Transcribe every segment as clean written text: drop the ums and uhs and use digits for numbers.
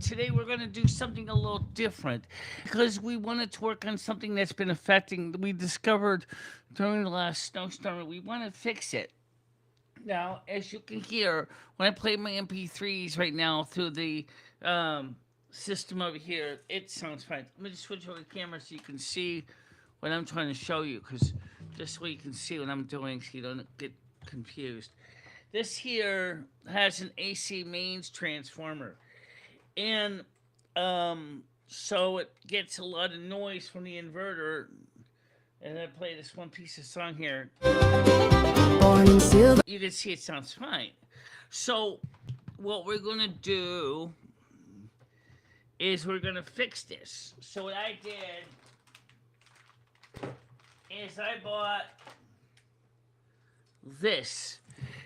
Today we're going to do something a little different because we wanted to work on something that's been affecting, we discovered during the last snowstorm. We want to fix it. Now, as you can hear, when I play my MP3s right now through the um, system over here, it sounds fine. Let me just switch over the camera so you can see what I'm trying to show you, because just so you can see what I'm doing so you don't get confused. This here has an AC mains transformer, and so it gets a lot of noise from the inverter. And I play this one piece of song here. You can see it sounds fine. So what we're gonna do is we're gonna fix this. So what I did is I bought this.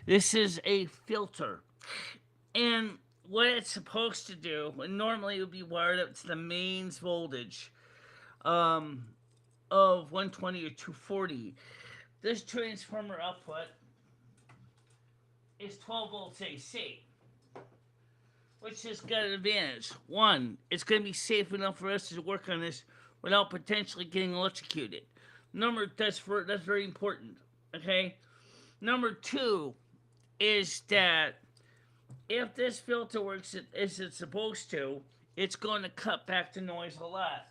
This is a filter, and what it's supposed to do, and normally it would be wired up to the mains voltage um, of 120 or 240. This transformer output is 12 volts AC, which has got an advantage. One, it's going to be safe enough for us to work on this without potentially getting electrocuted. That's very important. Okay. Number two is that if this filter works as it's supposed to, it's going to cut back the noise a lot.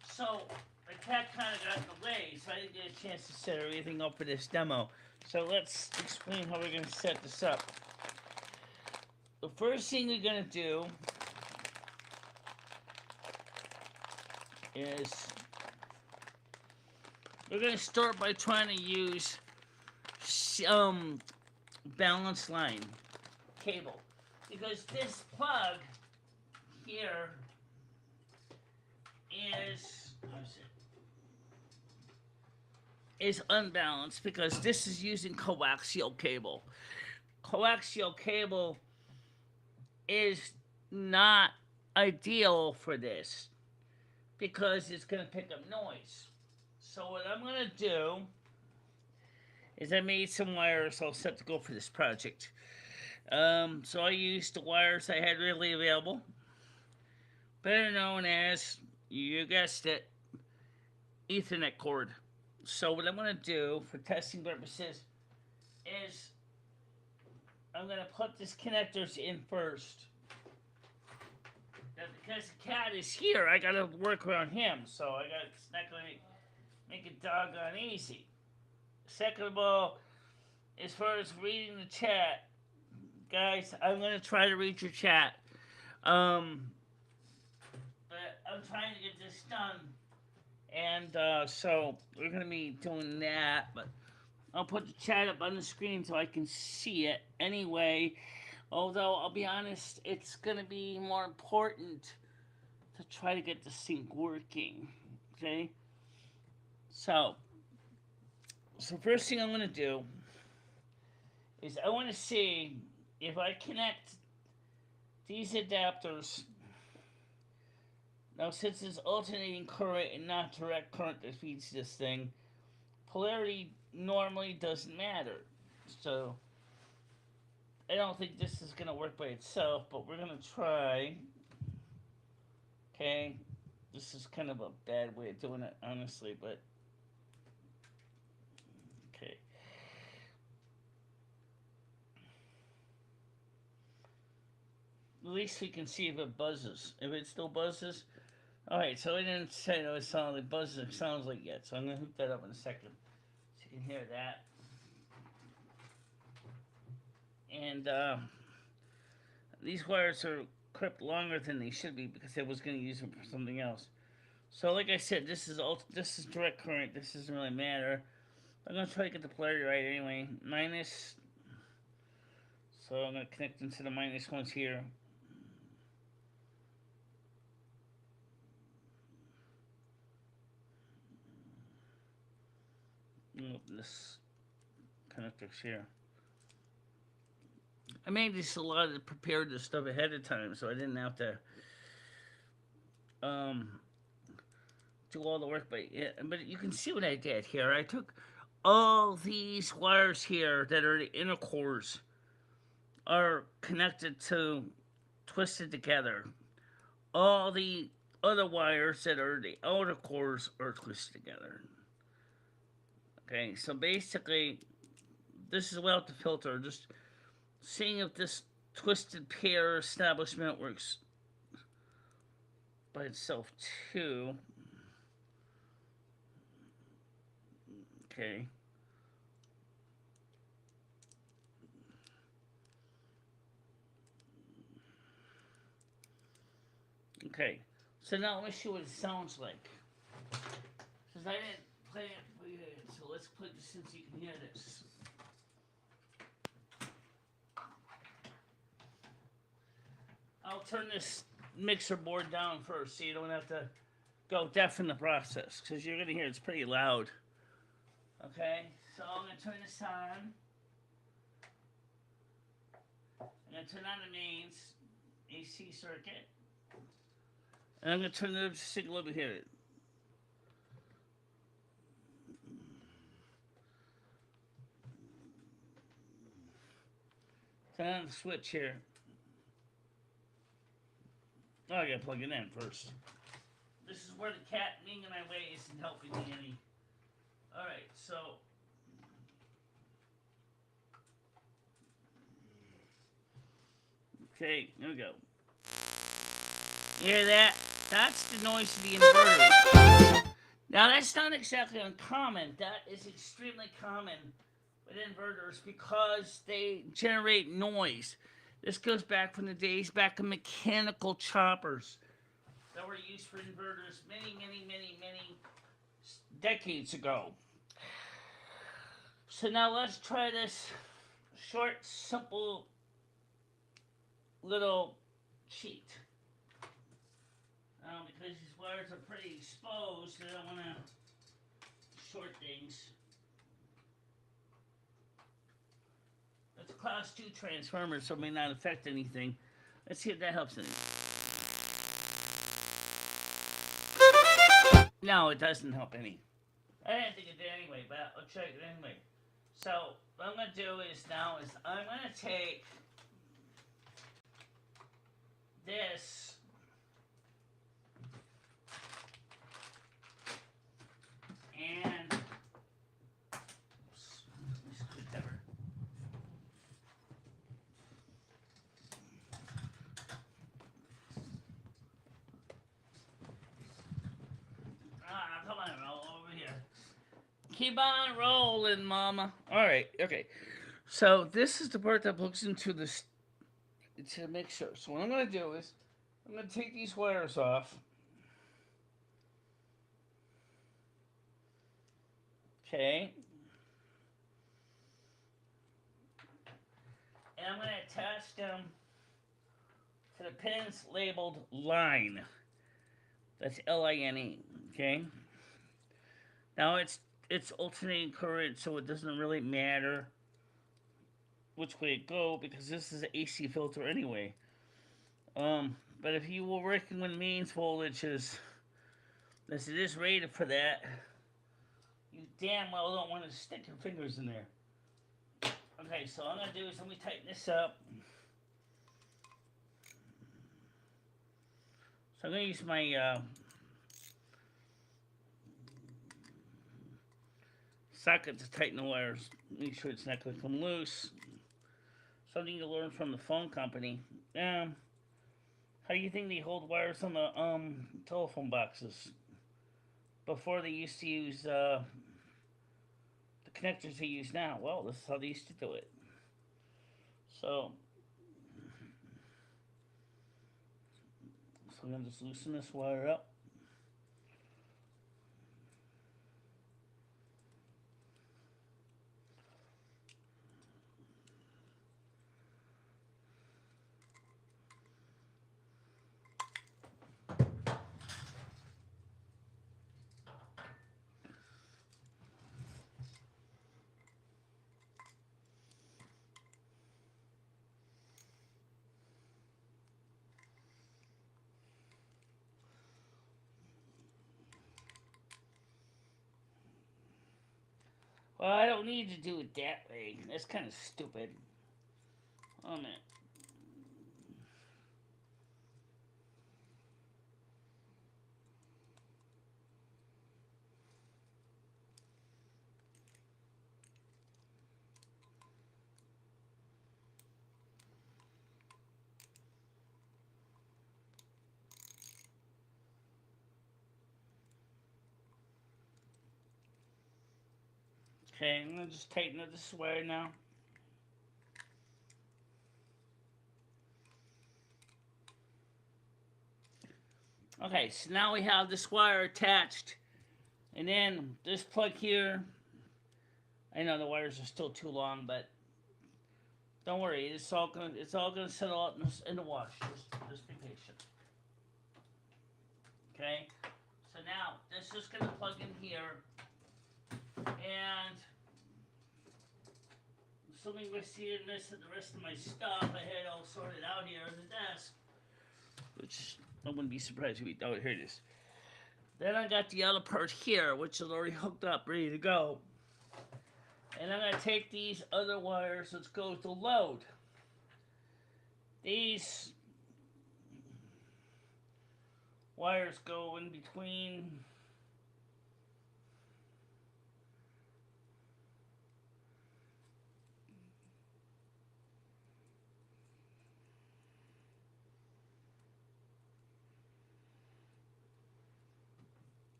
So the cat kind of got in the way, so I didn't get a chance to set everything up for this demo. So let's explain how we're going to set this up. The first thing we're going to do is we're going to start by trying to use balance line cable, because this plug here is unbalanced because this is using coaxial cable. Coaxial cable is not ideal for this because it's going to pick up noise. So what I'm going to do is I made some wires all set to go for this project. So I used the wires I had readily available, better known as, you guessed it, Ethernet cord. So what I'm going to do for testing purposes is I'm going to put these connectors in first. Now, because the cat is here, I got to work around him, so it's not going to make it doggone easy. Second of all, as far as reading the chat, guys, I'm going to try to read your chat. But I'm trying to get this done. And so we're going to be doing that. But I'll put the chat up on the screen so I can see it anyway. Although, I'll be honest, it's going to be more important to try to get the sync working. Okay? So first thing I'm going to do is I want to see if I connect these adapters. Now, since it's alternating current and not direct current that feeds this thing, polarity normally doesn't matter. So I don't think this is going to work by itself, but we're going to try. Okay? This is kind of a bad way of doing it, honestly, but okay. At least we can see if it buzzes. If it still buzzes. Alright, so it didn't say it sounded like buzzes. It sounds like yet. So I'm going to hook that up in a second so you can hear that. And these wires are clipped longer than they should be because I was going to use them for something else. So like I said, this is direct current. This doesn't really matter. I'm going to try to get the polarity right anyway. Minus. So I'm going to connect into the minus ones here. Open this connectors here. I made this a lot of prepared this stuff ahead of time, so I didn't have to do all the work. But you can see what I did here. I took all these wires here that are the inner cores are connected to twisted together. All the other wires that are the outer cores are twisted together. Okay, so basically, this is without the filter. Just seeing if this twisted pair establishment works by itself too. Okay. Okay. So now let me see what it sounds like. Since I didn't play it for you, so let's play this since you can hear this. I'll turn this mixer board down first so you don't have to go deaf in the process, because you're going to hear it's pretty loud. Okay, so I'm going to turn this on. I'm going to turn on the mains AC circuit. And I'm going to turn the signal over here. Turn on the switch here. Oh, I got to plug it in first. This is where the cat being in my way isn't helping me any. Alright, so. Okay, here we go. You hear that? That's the noise of the inverter. Now, that's not exactly uncommon. That is extremely common with inverters because they generate noise. This goes back from the days back of mechanical choppers that were used for inverters many decades ago. So now let's try this short, simple little sheet. Because these wires are pretty exposed, I don't want to short things. It's a class 2 transformer, so it may not affect anything. Let's see if that helps any. No, it doesn't help any. I didn't think it did anyway, but I'll check it anyway. So, what I'm going to do is I'm going to take this and screwdriver. Come on, roll over here. Keep on rolling, mama. Alright, okay. So this is the part that plugs into the mixer. So what I'm going to do is I'm going to take these wires off. Okay. And I'm going to attach them to the pins labeled line. That's L-I-N-E. Okay. Now it's alternating current, so it doesn't really matter which way it go because this is an AC filter anyway. But if you were working with mains voltages, as it is rated for that, you damn well don't want to stick your fingers in there. Okay, so all I'm going to do is let me tighten this up. So I'm going to use my socket to tighten the wires. Make sure it's not going to come loose. Something you learn from the phone company. How do you think they hold wires on the telephone boxes? Before they used to use the connectors they use now. Well, this is how they used to do it. So I'm going to just loosen this wire up. Well, I don't need to do it that way. That's kind of stupid. Oh, man. Okay, I'm gonna just tighten up this wire now. Okay, so now we have this wire attached, and then this plug here. I know the wires are still too long, but don't worry, it's all gonna settle out in the wash. Just be patient. Okay, so now this is gonna plug in here, and assuming we're seeing this and the rest of my stuff, I had all sorted out here on the desk, which I wouldn't be surprised if we. Oh, here it is. Then I got the other part here, which is already hooked up, ready to go. And I'm going to take these other wires, let's go with the load. These wires go in between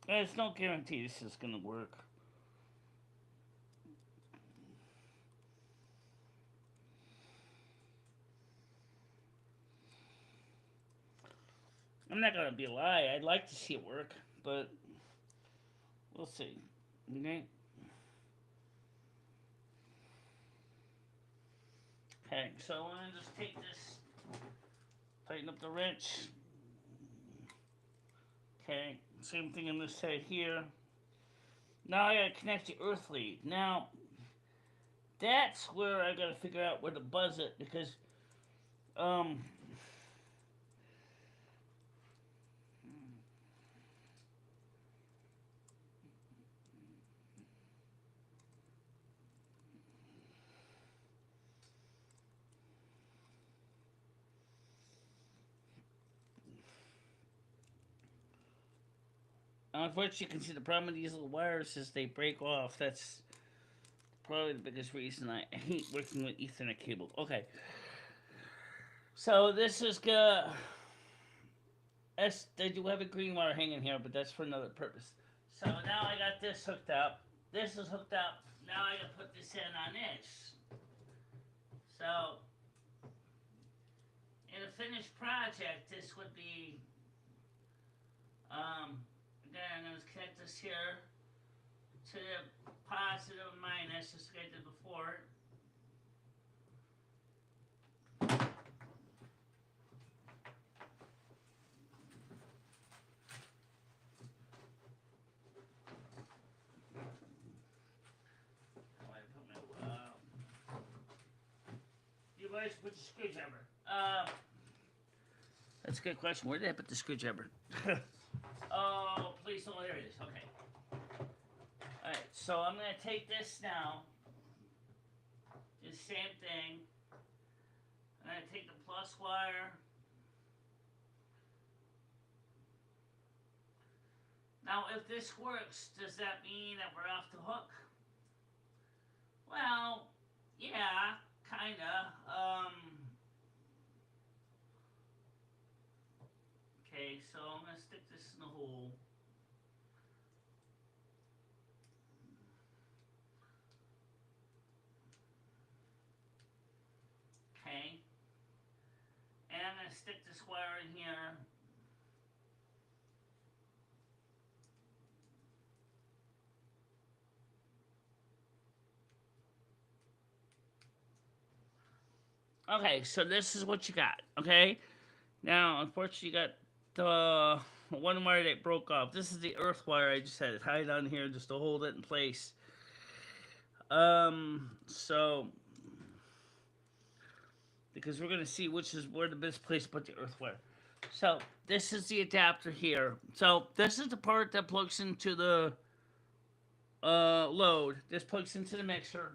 there's no guarantee this is going to work. I'm not going to be a lie. I'd like to see it work, but we'll see. Okay? Okay, so I'm going to just take this, tighten up the wrench. Okay, same thing on this side here. Now I gotta connect the earth lead. Now, that's where I gotta figure out where to buzz it, because, unfortunately, you can see the problem with these little wires is they break off. That's probably the biggest reason I hate working with Ethernet cable. Okay. So this is good. I do have a green wire hanging here, but that's for another purpose. So now I got this hooked up. This is hooked up. Now I gotta put this in on this. So in a finished project, this would be again, I'm gonna connect this here to the positive and minus, just like I did before. Where's put the screwdriver? That's a good question. Where did I put the screwdriver? Oh, please don't. There it is. Okay. Alright, so I'm going to take this now. Do the same thing. I'm going to take the plus wire. Now, if this works, does that mean that we're off the hook? Well, yeah, kinda. Okay, so I'm gonna stick this in the hole. Okay. And I'm gonna stick this wire in here. Okay, so this is what you got, okay? Now, unfortunately, you got the one wire that broke off. This is the earth wire I just had it tied on here just to hold it in place. So, because we're going to see which is where the best place to put the earth wire. So, this is the adapter here. So, this is the part that plugs into the load. This plugs into the mixer.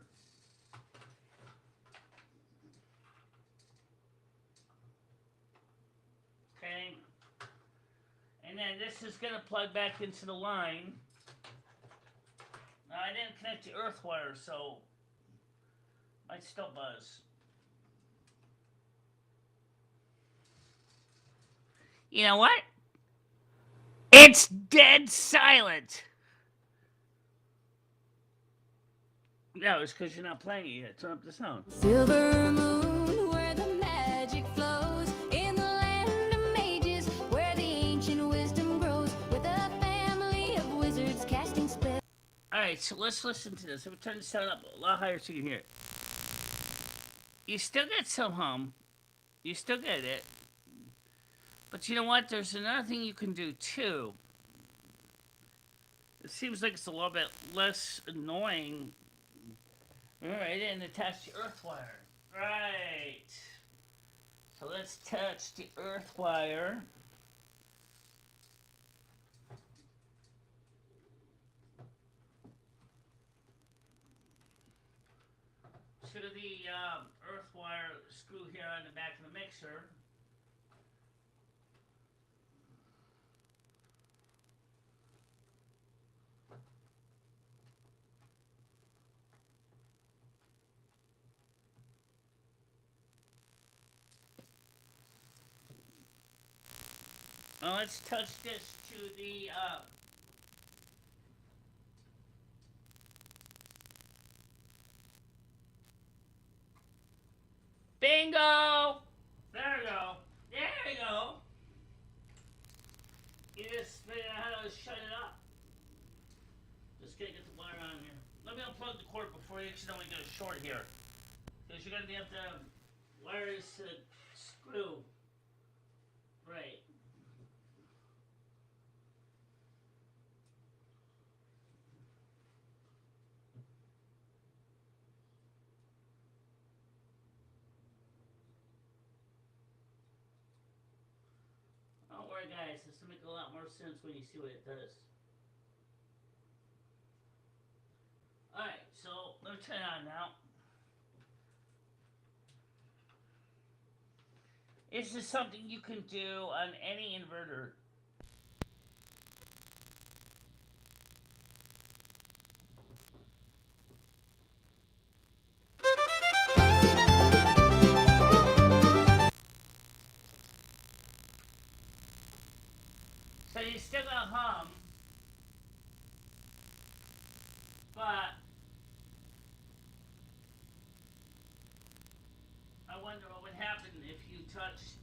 Okay. And then this is going to plug back into the line. Now, I didn't connect the earth wire, so might still buzz. You know what? It's dead silent. No, it's because you're not playing it yet. Turn up the sound. Silver moon, where the magic flows, in the land of mages, where the ancient wisdom grows, with a family of wizards casting spells. Alright, so let's listen to this. Let me turn the sound up a lot higher so you can hear it. You still get some hum. You still get it. But you know what? There's another thing you can do too. It seems like it's a little bit less annoying. Alright, and attach the earth wire. Right. So let's touch the earth wire. To the earth wire screw here on the back of the mixer. Now let's touch this to the bingo! There we go. There we go. You just figure out how to shut it up. Just gotta get the wire on here. Let me unplug the cord before you accidentally get a short here. Because you're gonna have to wire this to the screw. Right. Don't worry guys, this will make a lot more sense when you see what it does. Alright, so let me turn it on now. This is something you can do on any inverter. So you still got hum, but I wonder what would happen if you touched.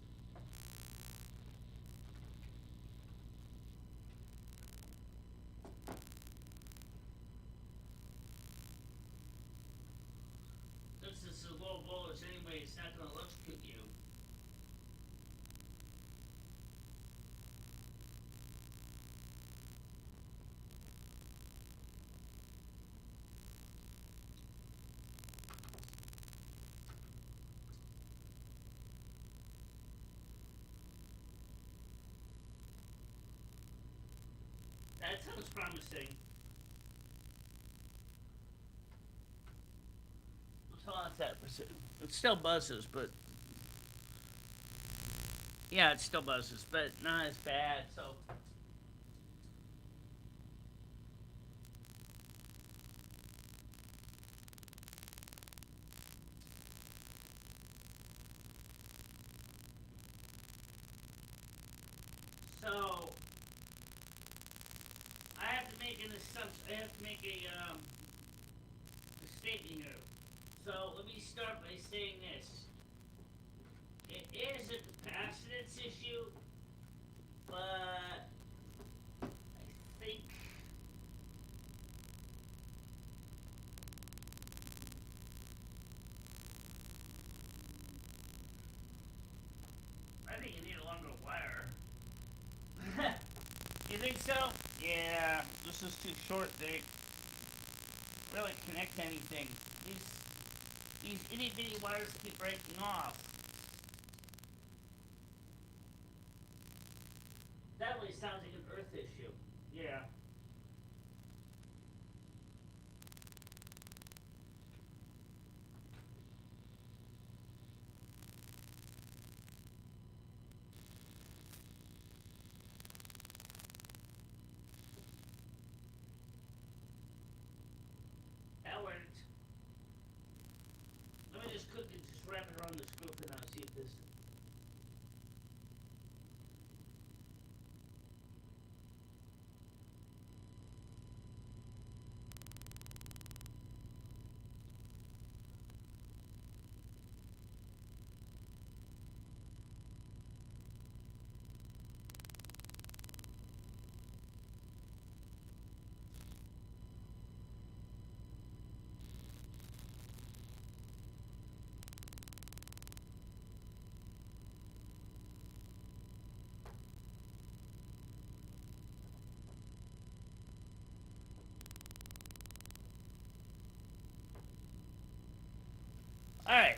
Since this is low voltage anyway, it's not going to electrocute you. That sounds promising. Hold on to that for a second. It still buzzes, but yeah, it still buzzes, but not as bad. So so I have to make an assumption. I have to make a statement here. So let me start by saying this. It is a capacitance issue, but I think you need a longer wire. You think so? Yeah, this is too short. They really connect anything. These itty bitty wires keep breaking off. That really sounds like an earth issue. Yeah. That worked. Let me just quickly just wrap it around the screw for now, see if this. All right,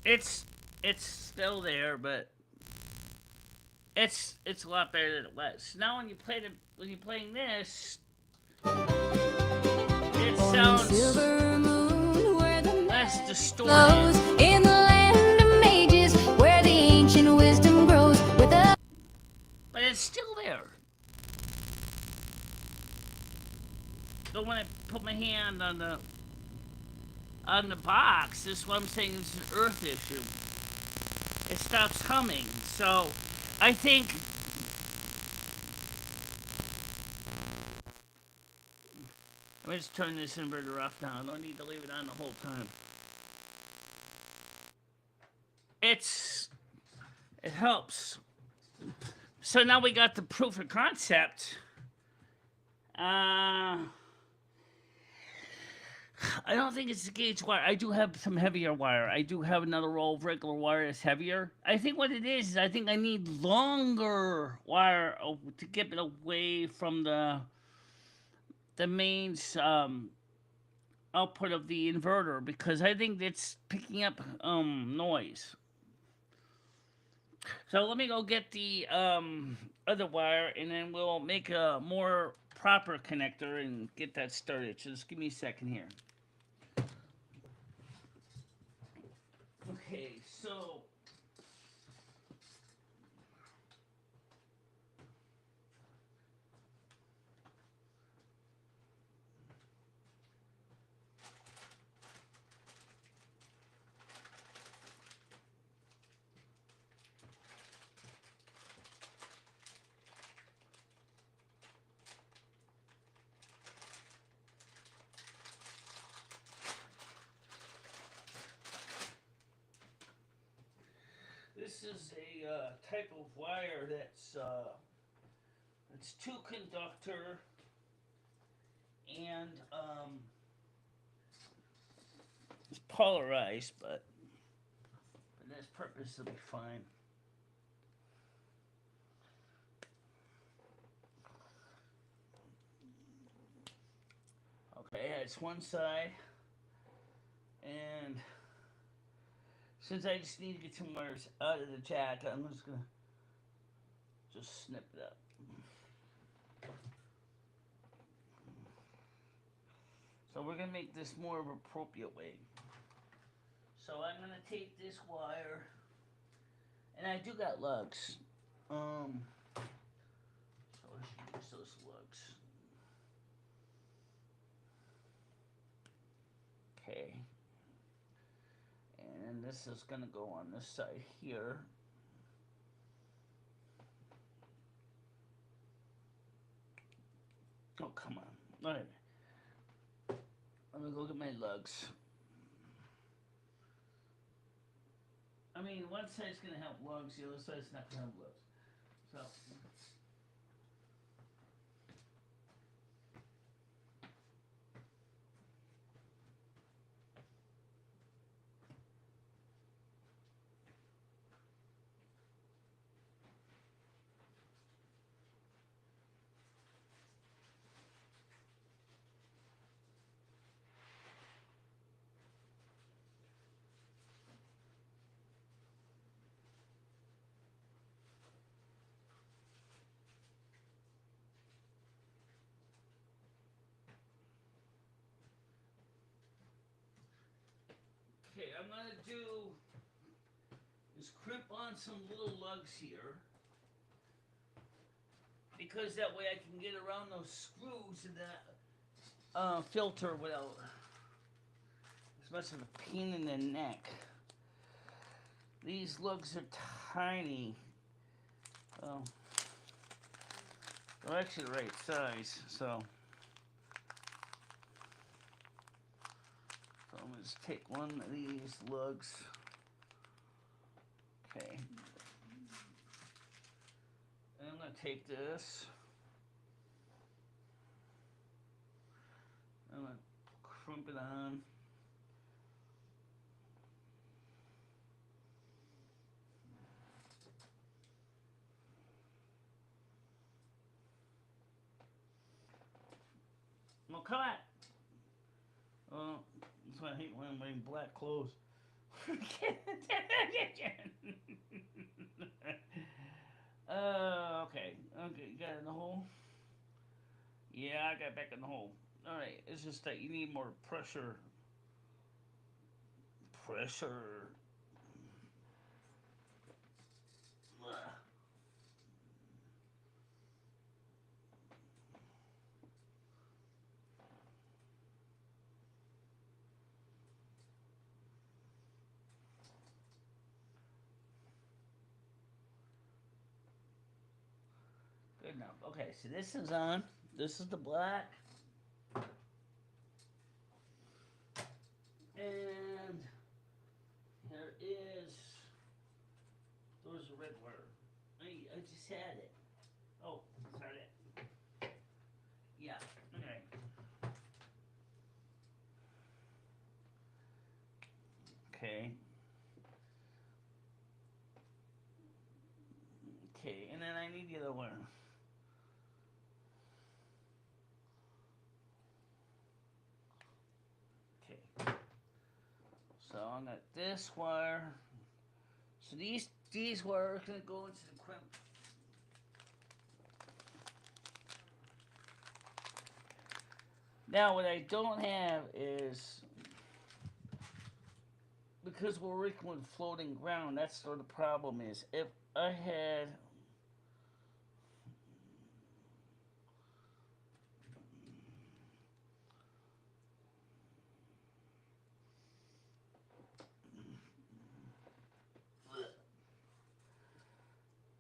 it's it's still there, but it's a lot better than it was. Now when you're playing this, it sounds Silver moon, where the less magic distorted. flows in the land of mages, where the ancient wisdom grows with a. But it's still there. But when I put my hand on the box, this is what I'm saying is an earth issue. It stops humming. So I think let me just turn this inverter off now. I don't need to leave it on the whole time. It helps. So now we got the proof of concept. I don't think it's the gauge wire. I do have some heavier wire. I do have another roll of regular wire that's heavier. I think what it is I think I need longer wire to get it away from the mains output of the inverter because I think it's picking up noise. So let me go get the other wire and then we'll make a more proper connector and get that started. So just give me a second here. Okay, so this is a type of wire that's it's two conductor and it's polarized, but for this purpose it'll be fine. Okay, it's one side, and since I just need to get some wires out of the jack, I'm just gonna just snip it up. So we're gonna make this more of an appropriate way. So I'm gonna take this wire, and I do got lugs. So I should use those lugs. Okay. And this is gonna go on this side here. Oh, come on. All right. Let me go get my lugs. I mean, one side's gonna have lugs, the other side's not gonna have lugs. So. Okay, I'm gonna do is crimp on some little lugs here because that way I can get around those screws in that filter without as much of a pain in the neck. These lugs are tiny. Well, they're actually the right size, so I'm gonna just take one of these lugs. Okay. And I'm gonna take this. I'm gonna crimp it on. Well, come on. Well, That's why I hate when I'm wearing black clothes. Okay. Okay, you got it in the hole? Yeah, I got back in the hole. Alright, it's just that you need more pressure. Pressure. Good enough. Okay, so this is on. This is the black. And here is. There's a red wire. I just had it. Oh, is that it? Yeah. Okay. Okay. Okay, and then I need the other one. Okay. So I got this wire. So these wires are gonna go into the crimp. Now what I don't have is, because we're working with floating ground, that's where the problem is. If I had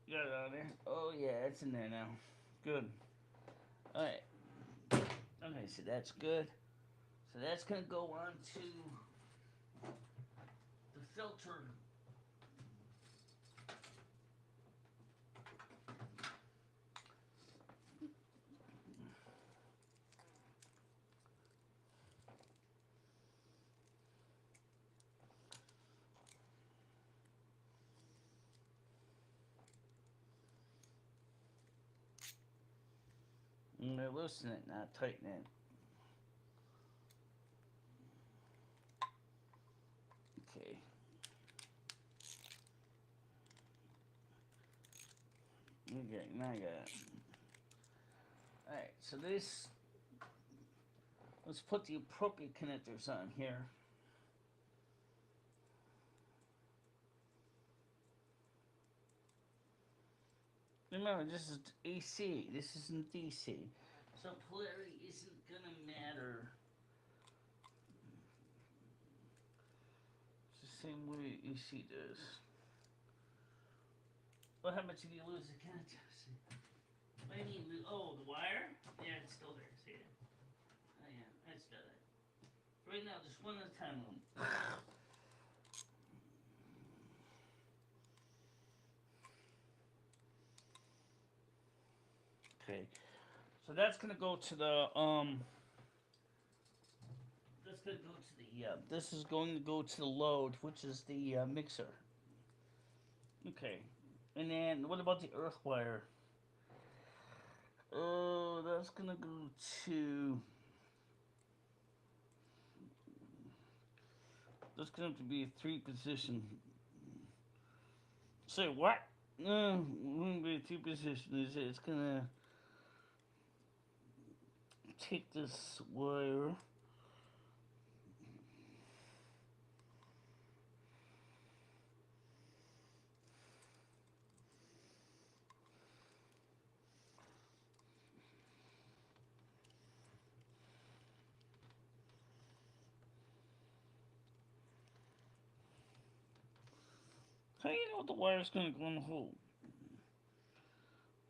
you got it on there? Oh yeah, it's in there now. Good. Alright. Okay, so that's good. So that's gonna go on to the filter. I'm gonna loosen it, not tighten it. Okay. Okay, now I got it. Alright, so this, let's put the appropriate connectors on here. Remember, this is AC, this isn't DC. So polarity isn't gonna matter. It's the same way AC does. Well, how much did you lose the connectors? What do you mean? Oh, the wire? Yeah, it's still there. See it? Oh, yeah, that's got it. Right now, just one at a time. Okay, so that's gonna go to the That's gonna go to the this is going to go to the load, which is the mixer. Okay, and then what about the earth wire? Oh, that's gonna go to. That's gonna have to be a 3-position. Say what? No, it wouldn't be a 2-position. It's gonna take this wire. How do you know the wire's gonna go in the hole?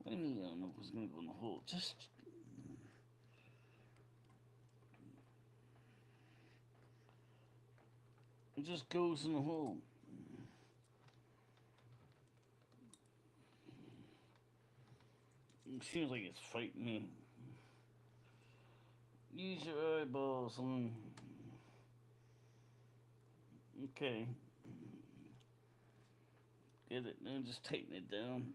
What do you mean you don't know what's gonna go in the hole? Just. It just goes in the hole. It seems like it's fighting me. Use your eyeballs on. Okay. Get it, now just tighten it down.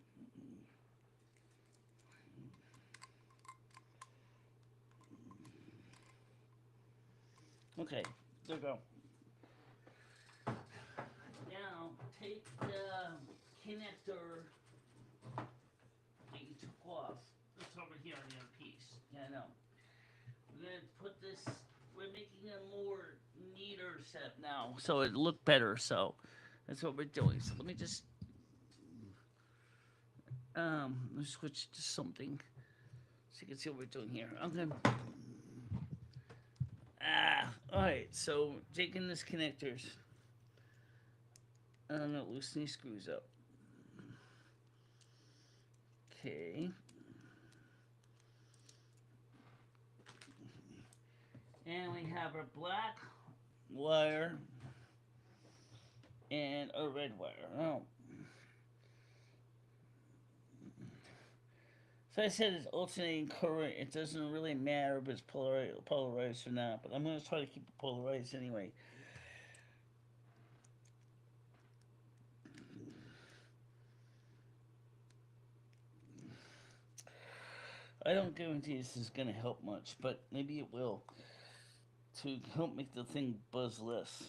Okay, There you go. Now, take the connector that you took off. It's over here on the other piece. Yeah, I know. We're going to put this, we're making a more neater setup now, so it look better, so that's what we're doing. So let me just, let's switch to something so you can see what we're doing here. Okay. Alright, so taking this connectors. I'm gonna loosen these screws up. Okay. And we have our black wire and a red wire. Oh. So I said it's alternating current. It doesn't really matter if it's polarized or not, but I'm going to try to keep it polarized anyway. I don't guarantee this is going to help much, but maybe it will to help make the thing buzz less.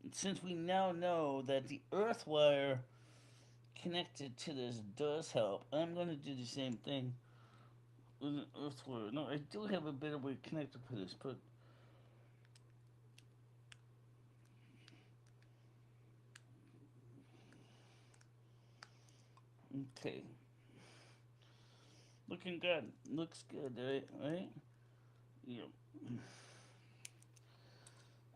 And since we now know that the earth wire connected to this does help, I'm going to do the same thing with an earth wire. No, I do have a better way connected for this, but okay. Looking good. Looks good, right? Yep.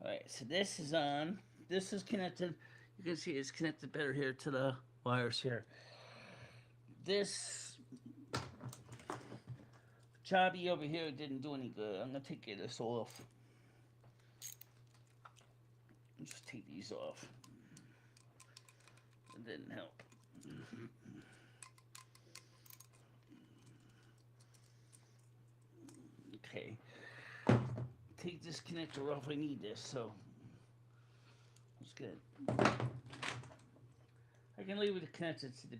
Alright, so this is on. This is connected. You can see it's connected better here to the wires here. This jobby over here didn't do any good. I'm gonna take this off. Just take these off. It didn't help. Okay. Take this connector off. I need this, so that's good. I can leave it connected to the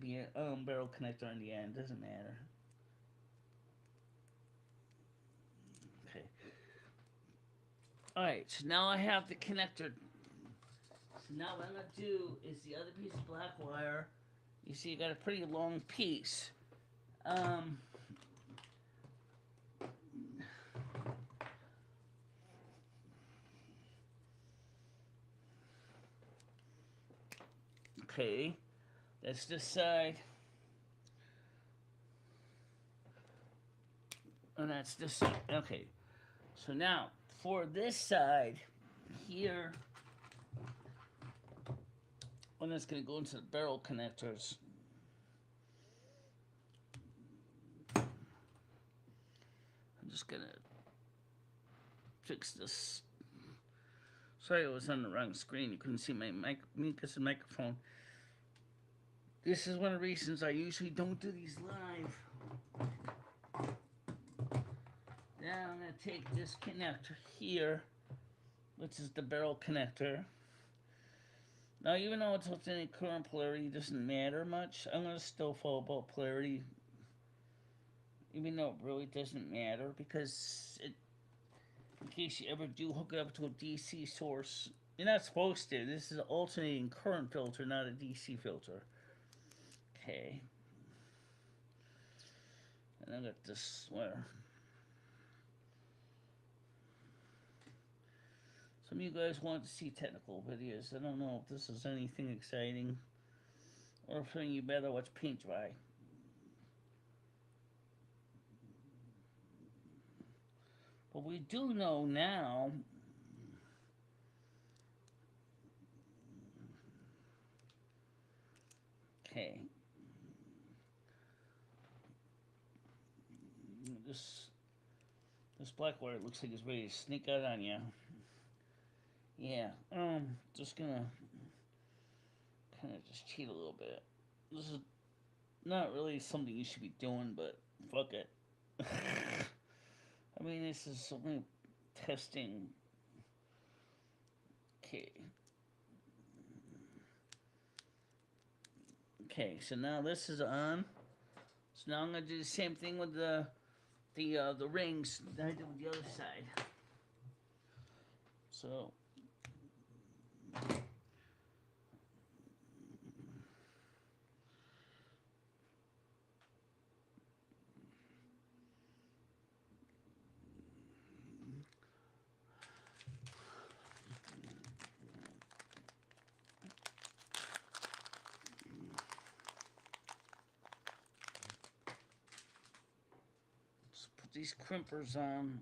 barrel connector in the end. Doesn't matter. Okay. All right. So now I have the connector. So now what I'm gonna do is the other piece of black wire. You see, you got a pretty long piece. Okay, that's this side. And that's this side. Okay, so now for this side here, and that's going to go into the barrel connectors. I'm just going to fix this. Sorry, I was on the wrong screen. You couldn't see my microphone. This is one of the reasons I usually don't do these live. Now I'm going to take this connector here, which is the barrel connector. Now, even though it's alternating current polarity doesn't matter much, I'm going to still follow about polarity, even though it really doesn't matter, because it, in case you ever do hook it up to a DC source, you're not supposed to. This is an alternating current filter, not a DC filter. Okay. And I got this wire. Some of you guys want to see technical videos. I don't know if this is anything exciting or if you better watch paint dry. But we do know now okay. This black wire looks like it's ready to sneak out on you. Yeah, just gonna kind of just cheat a little bit. This is not really something you should be doing, but fuck it. I mean, this is only testing. Okay. Okay, so now this is on. So now I'm gonna do the same thing with the rings that I did with the other side. So let's put these crimpers on.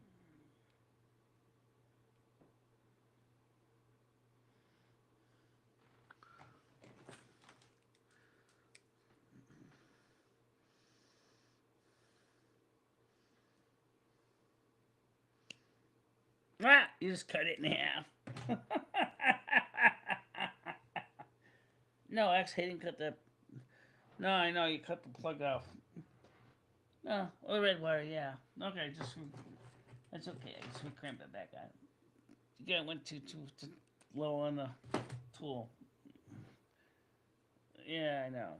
Ah, you just cut it in half. No, actually, I didn't cut the. No, I know you cut the plug off. No, the red wire, yeah. Okay, just that's okay. Just cramp it back on. You got went too low on the tool. Yeah, I know.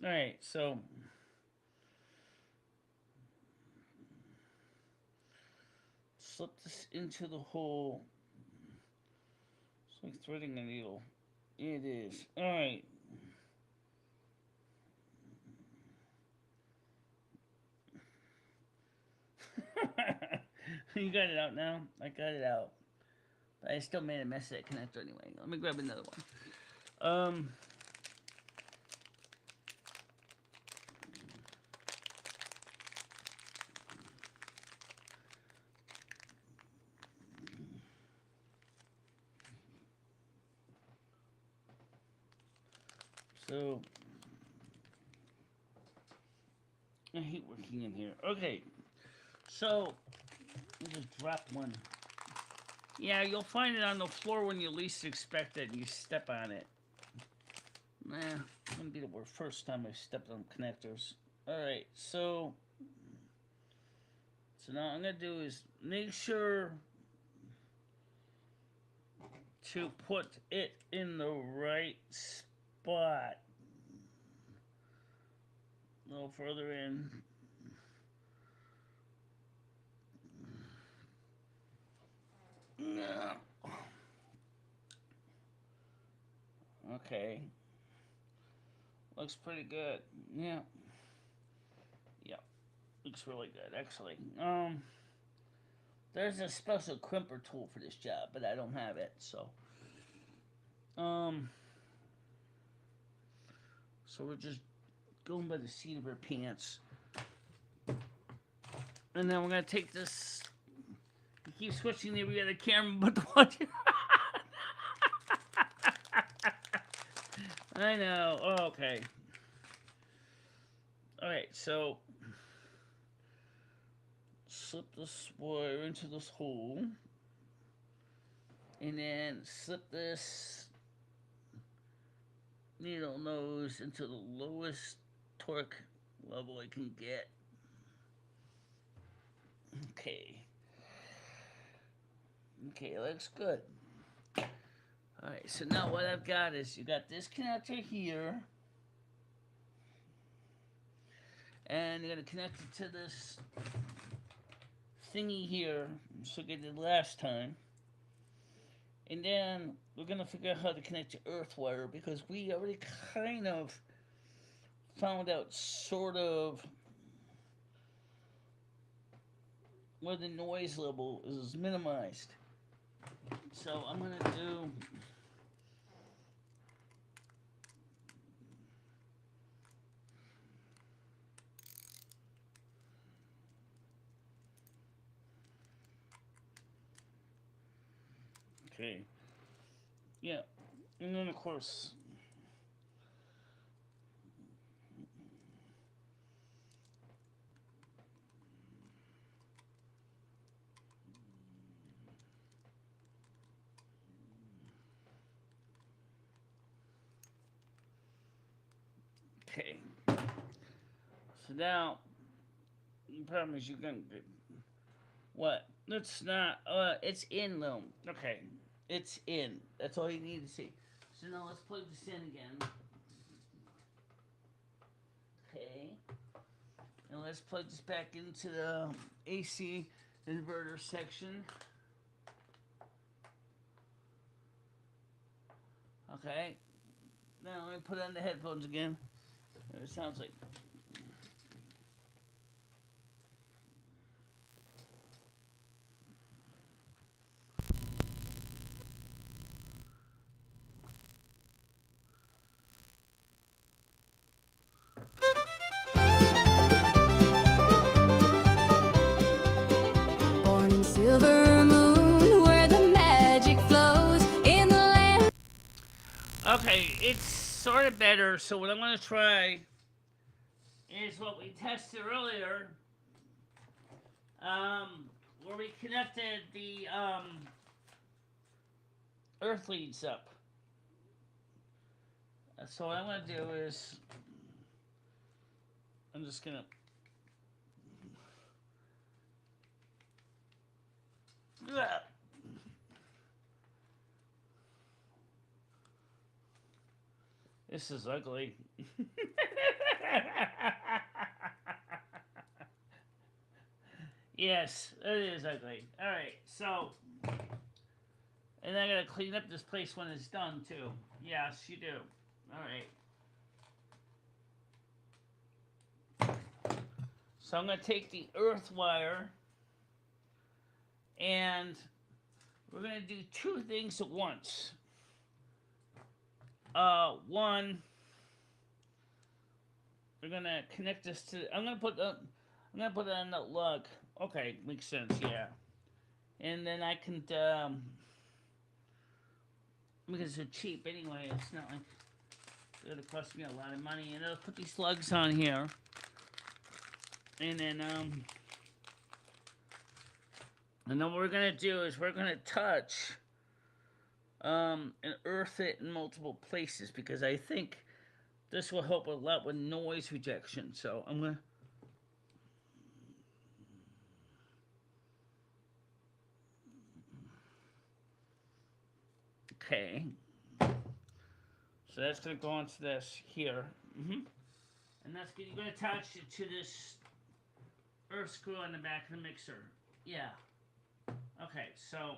All right, so slip this into the hole. It's like threading a needle. It is. All right. You got it out now? I got it out. But I still made a mess of that connector anyway. Let me grab another one. So I hate working in here. Okay. So I just dropped one. Yeah, you'll find it on the floor when you least expect it and you step on it. Nah, wouldn't be the first time I've stepped on connectors. Alright, so now what I'm gonna do is make sure to put it in the right spot. A little further in. No. Okay. Looks pretty good. Yeah. Yeah. Looks really good, actually. There's a special crimper tool for this job, but I don't have it, so. So we're just going by the seat of our pants. And then we're gonna take this. You keep switching every other camera, but the one. I know. Oh, okay. Alright, so slip this wire into this hole. And then slip this needle nose into the lowest torque level I can get. Okay. Okay, looks good. Alright, so now what I've got is you got this connector here. And you're going to connect it to this thingy here, just like I did last time. And then we're going to figure out how to connect your earth wire, because we already kind of found out sort of where the noise level is minimized. So I'm going to do... Okay. Yeah. And then, of course... Okay. So now, the problem is you're going to... What? It's not... it's in, though. Okay. It's in. That's all you need to see. So now let's plug this in again. Okay. And let's plug this back into the AC inverter section. Okay. Now let me put on the headphones again. It sounds like. Born in silver moon, where the magic flows in the land. Okay, it's sort of better. So what I'm going to try is what we tested earlier, where we connected the earth leads up. So what I'm going to do is I'm just going to This is ugly. Yes, it is ugly. Alright, so. And I gotta clean up this place when it's done, too. Yes, you do. Alright. So I'm gonna take the earth wire. And we're gonna do two things at once. One, we're gonna connect this to. I'm gonna put it on that lug. Okay, makes sense. Yeah, and then I can because they're cheap anyway. It's not like it's gonna cost me a lot of money. And I'll put these lugs on here, and then what we're gonna do is we're gonna touch. And earth it in multiple places because I think this will help a lot with noise rejection. So I'm gonna. Okay. So that's gonna go onto this here. And that's good. You're gonna attach it to this earth screw on the back of the mixer. Yeah. Okay, so.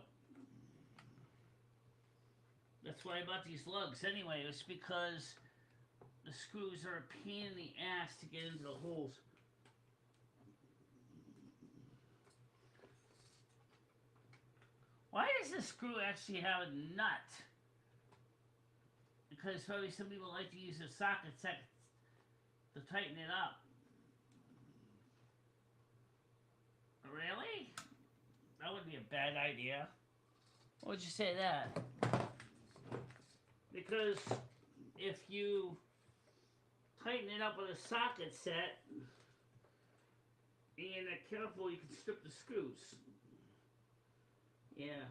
That's why I bought these lugs anyway. It's because the screws are a pain in the ass to get into the holes. Why does this screw actually have a nut? Because probably some people like to use a socket set to tighten it up. Really? That would be a bad idea. Why would you say that? Because if you tighten it up with a socket set and you're not careful, you can strip the screws. Yeah,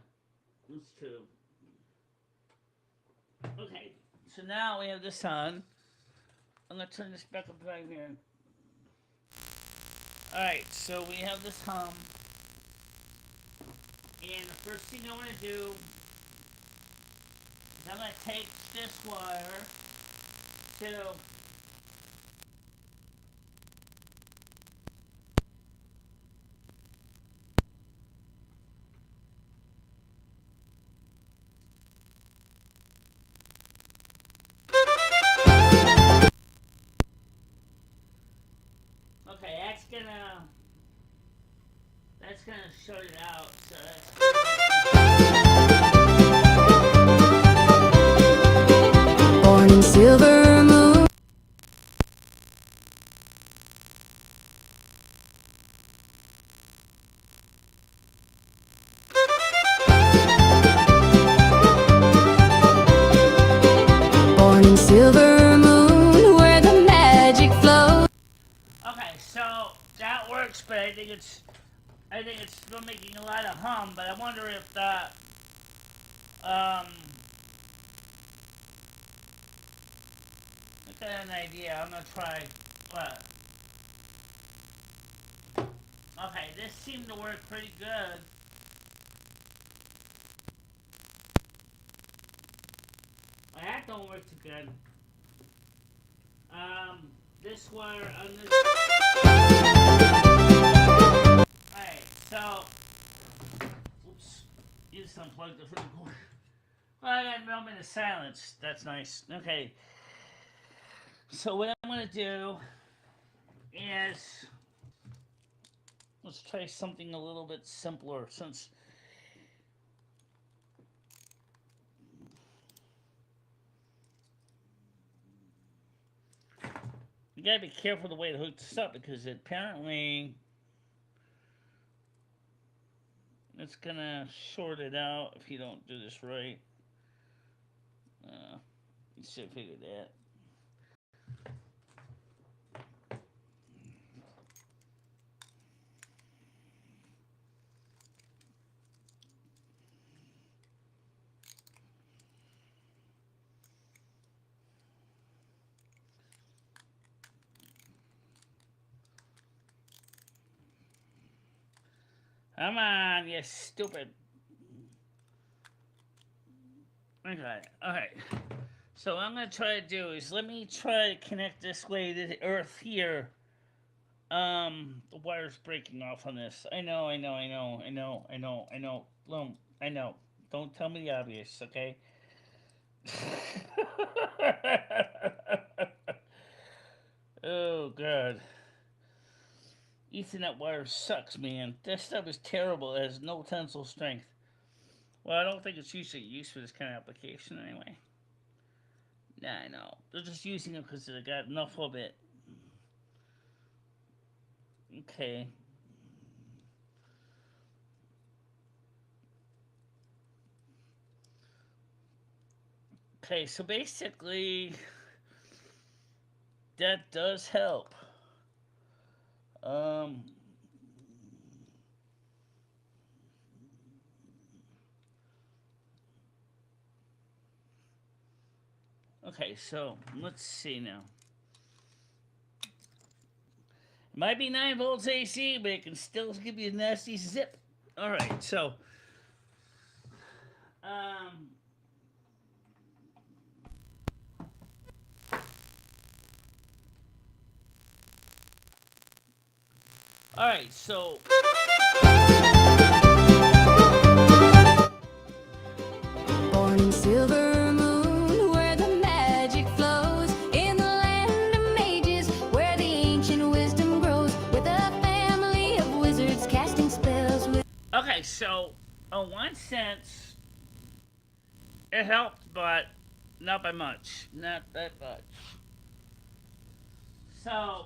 that's true. Okay, so now we have this on. I'm going to turn this back up right here. Alright, so we have this hum. And the first thing I want to do I'm going to take this wire to okay, that's gonna shut it out, so that's Born in silver moon. Born in silver moon, where the magic flows. okay, so that works, but I think it's still making a lot of hum, but I wonder if the I got an idea. I'm gonna try what? Okay, this seemed to work pretty good. Well, that don't work too good. This wire on this. Alright, so oops. You just unplugged the freaking cord. Well, I got a moment of silence. That's nice. Okay. So what I'm gonna do is let's try something a little bit simpler since you gotta be careful the way to hook this up because apparently it's gonna short it out if you don't do this right. You should figure that. Come on, you stupid. Okay, alright. So what I'm gonna try to do is let me try to connect this way to the earth here. The wire's breaking off on this. I know. I know. Don't tell me the obvious, okay? Oh god. Ethernet wire sucks, man. That stuff is terrible. It has no tensile strength. Well, I don't think it's usually used for this kind of application anyway. Nah, I know. They're just using it because they got enough of it. Okay. Okay, so basically, that does help. Okay, so let's see now. It might be 9 volts AC, but it can still give you a nasty zip. Alright, so. Alright, so. Born in Silver Moon, where the magic flows, in the land of mages, where the ancient wisdom grows, with a family of wizards casting spells with. Okay, so, in one sense, it helped, but not by much. Not that much. So.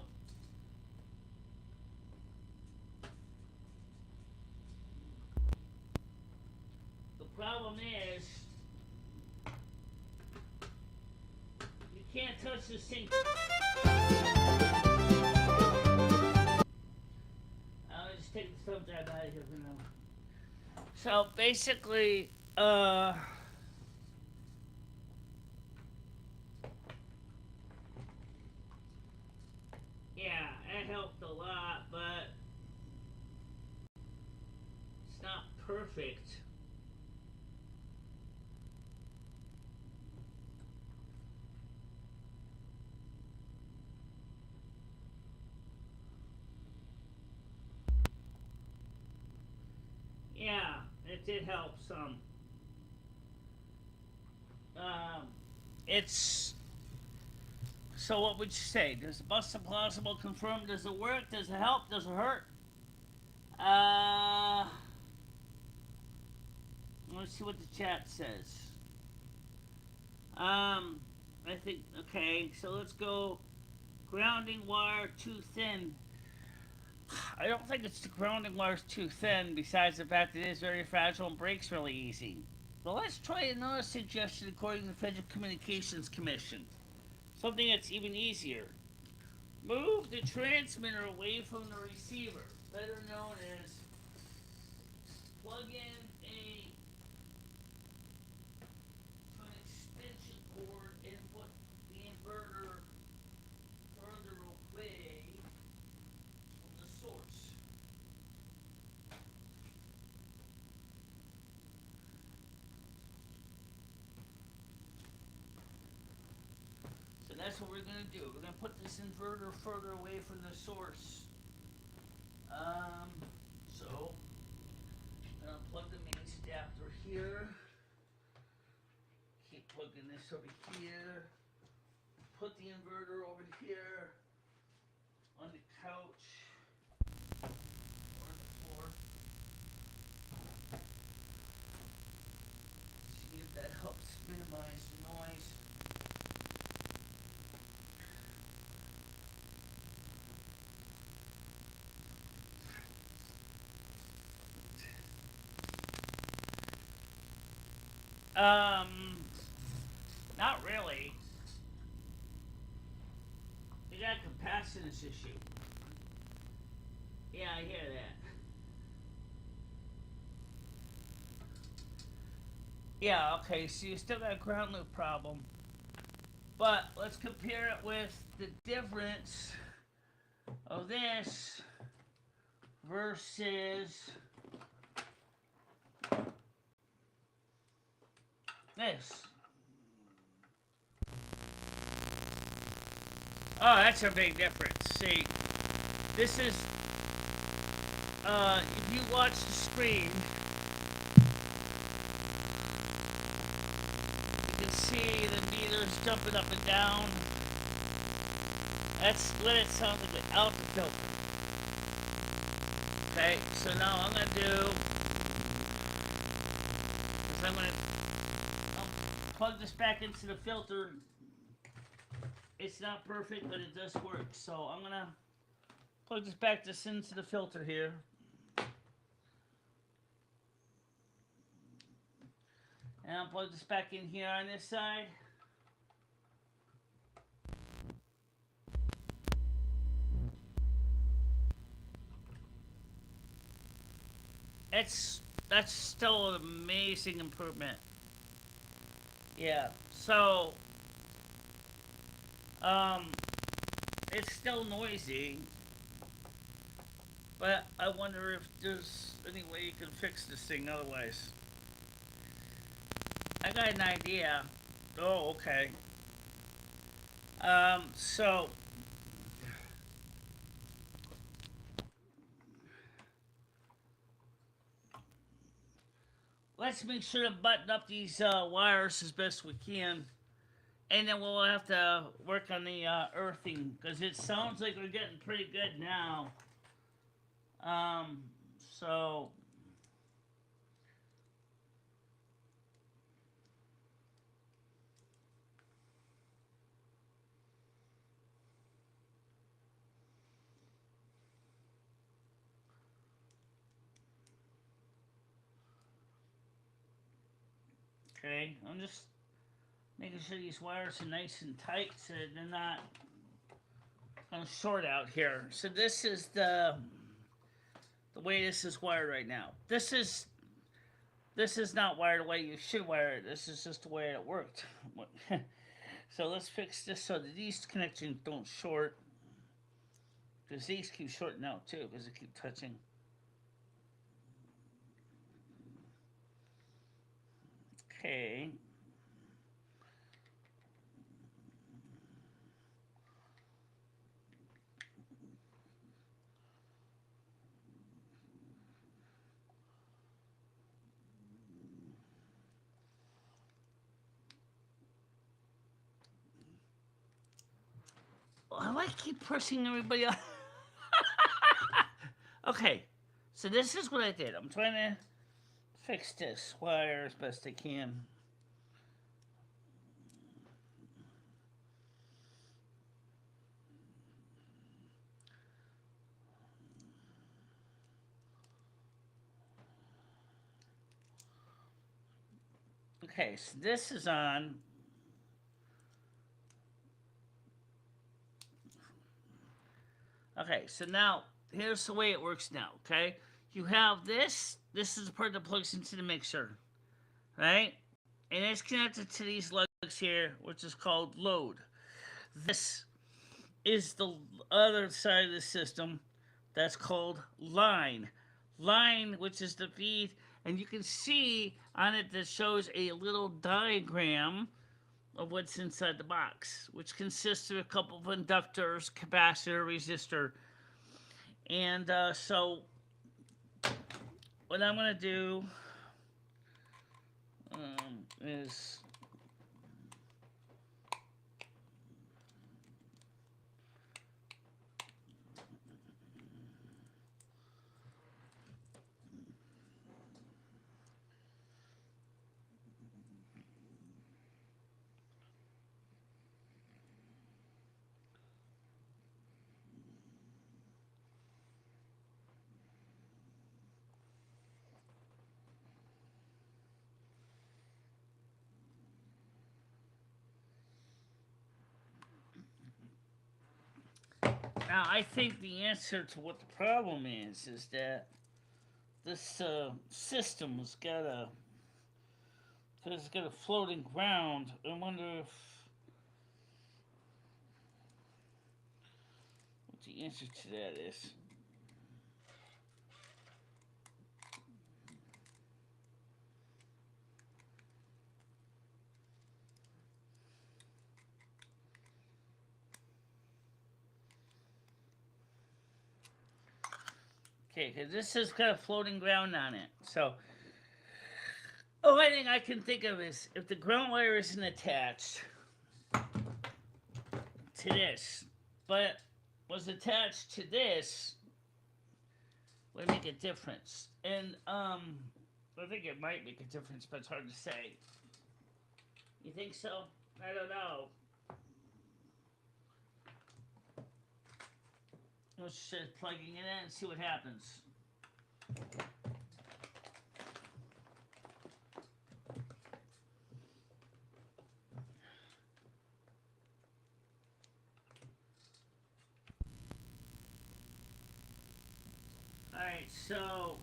The problem is. You can't touch this thing. I'll just take the thumb drive out of here for now. So basically, yeah, it helped a lot, but it's not perfect. Yeah, it did help some. It's so. What would you say? Does the bust implausible confirm? Does it work? Does it help? Does it hurt? Let's see what the chat says. I think okay. So let's go. Grounding wire too thin. I don't think it's the grounding wire's too thin. Besides the fact that it is very fragile and breaks really easy. But let's try another suggestion according to the Federal Communications Commission. Something that's even easier. Move the transmitter away from the receiver, better known as plug in an extension cord and put the inverter further away from the source. So that's what we're going to do. We're going to put this inverter further away from the source. So, I'm going to plug the mains adapter here. this over here. Put the inverter over here on the couch or on the floor. See if that helps minimize the noise. Not really. You got a capacitance issue. Yeah, I hear that. Yeah, okay, so you still got a ground loop problem. But let's compare it with the difference of this versus this. Oh, that's a big difference. See, this is, if you watch the screen, you can see the meters jumping up and down. That's what it sounds like without the filter. Okay, so now I'm going to do, is I'm going to plug this back into the filter. It's not perfect, but it does work. So I'm going to plug this back into the filter here. And I'll plug this back in here on this side. That's still an amazing improvement. Yeah, so it's still noisy, but I wonder if there's any way you can fix this thing otherwise. I got an idea. Oh, okay. So let's make sure to button up these wires as best we can. And then we'll have to work on the earthing, because it sounds like we're getting pretty good now. So okay, I'm just making sure these wires are nice and tight so they're not gonna short out here. So this is the way this is wired right now. This is not wired the way you should wire it. This is just the way it worked. So let's fix this so that these connections don't short, because these keep shorting out too because they keep touching. Okay. Why do I keep pressing everybody up? Okay, so this is what I did. I'm trying to fix this wire as best I can. Okay, so this is on. Okay, so now here's the way it works now, okay? You have this. This is the part that plugs into the mixer, right? And it's connected to these lugs here, which is called load. This is the other side of the system that's called line. Line, which is the feed, and you can see on it that shows a little diagram of what's inside the box, which consists of a couple of inductors, capacitor, resistor. And so what I'm going to do is Now, I think the answer to what the problem is that this system has got a floating ground. I wonder what the answer to that is. Okay, because this has got a floating ground on it. So, the only thing I can think of is if the ground wire isn't attached to this, but was attached to this, would make a difference. And I think it might make a difference, but it's hard to say. You think so? I don't know. Let's just plugging it in and see what happens. Alright, so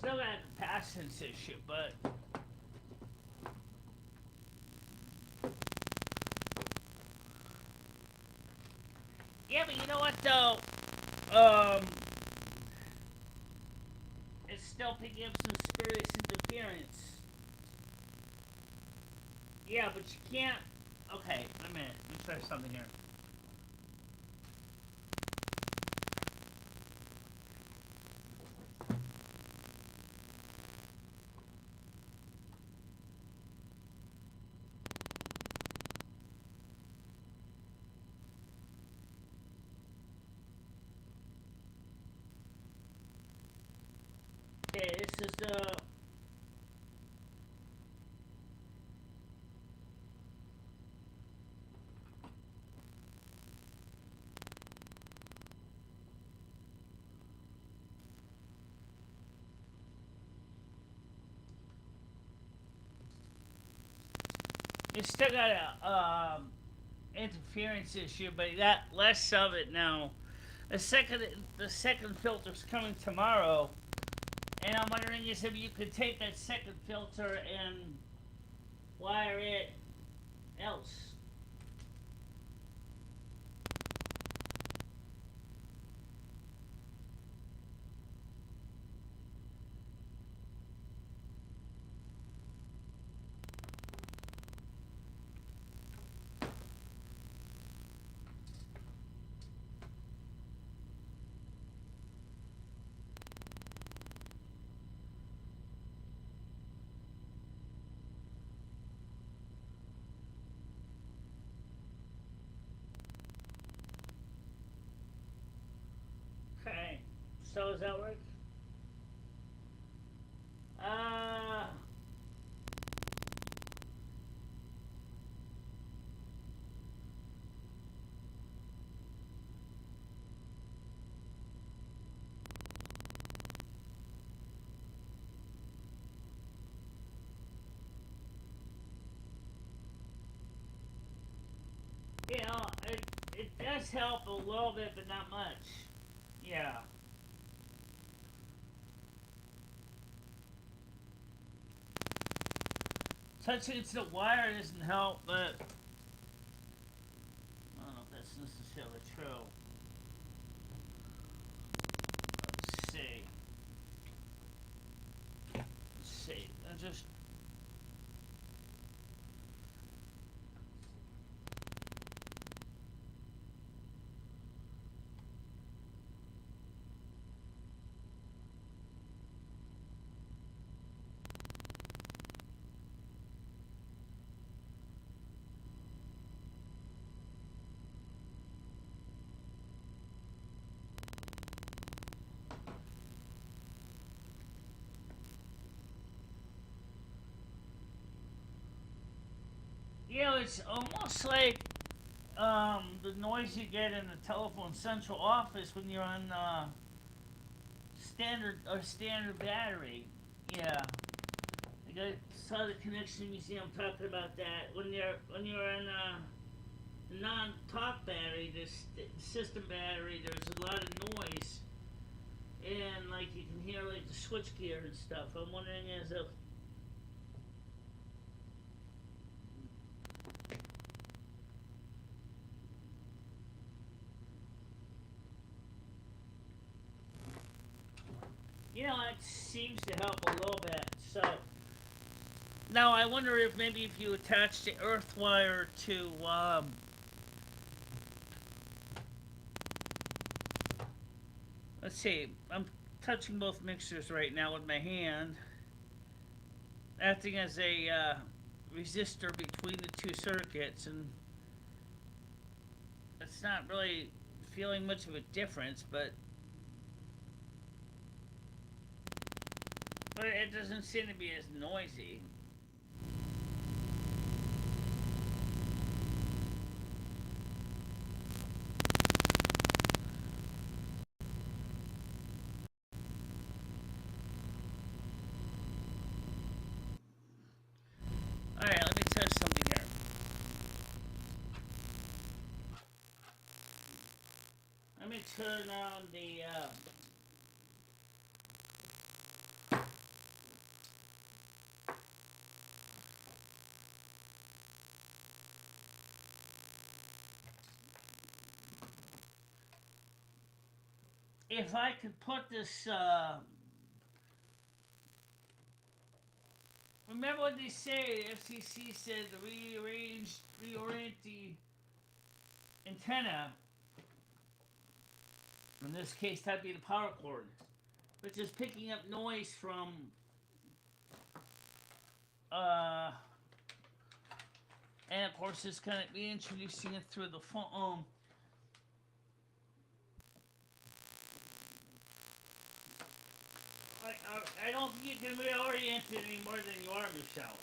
still got a capacitance issue, but yeah, but you know what though? It's still picking up some spurious interference. Yeah, but you can't. Okay, wait a minute. Let me try something here. Okay, this is the. It's still got a interference issue, but you got less of it now. The second filter's coming tomorrow, and I'm wondering if you could take that second filter and wire it else. Okay, so does that work? You know, it does help a little bit, but not much. Yeah. Touching it to the wire doesn't help, but I don't know if that's necessarily true. Let's see. Let's see. I just. You know, it's almost like the noise you get in the telephone central office when you're on standard battery. Yeah, I got saw the connection museum talking about that when you're on non-talk battery, this system battery. There's a lot of noise, and like you can hear like the switch gear and stuff. I'm wondering as if it seems to help a little bit. So now I wonder if maybe if you attach the earth wire to let's see, I'm touching both mixers right now with my hand, acting as a resistor between the two circuits, and it's not really feeling much of a difference, but it doesn't seem to be as noisy. Alright, let me test something here. Let me turn on the if I could put this remember what they say, the FCC said to reorient the antenna. In this case, that'd be the power cord, which is picking up noise from and of course it's going to be introducing it through the phone. I don't think you can reorient it any more than you are, Michelle.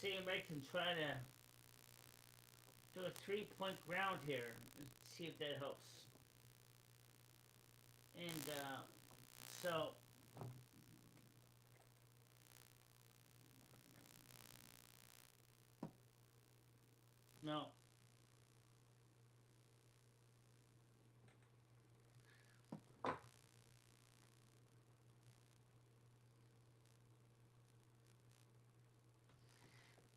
See if I can try to do a 3-point ground here and see if that helps. And so no.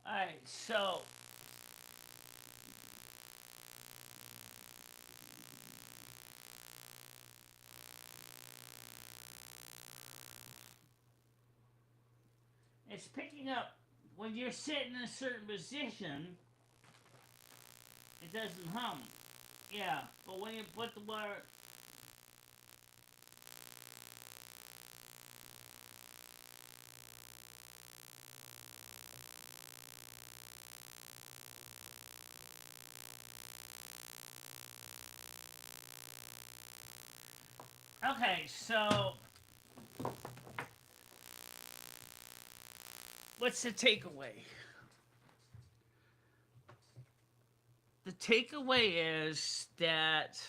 Alright, so it's picking up when you're sitting in a certain position, it doesn't hum. Yeah, but when you put the wire okay, so what's the takeaway? The takeaway is that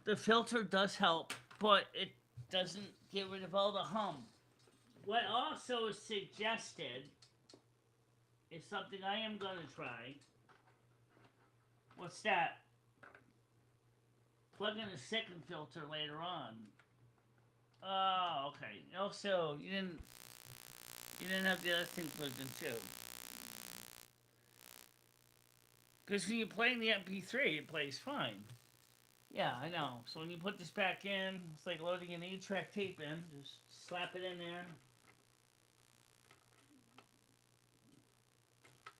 the filter does help, but it doesn't get rid of all the hum. What also is suggested is something I am going to try. What's that? Plug in a second filter later on. Oh, okay. Also, you didn't have the other thing plugged in too. Because when you're playing the MP3, it plays fine. Yeah, I know. So when you put this back in, it's like loading an 8-track tape in. Just slap it in there.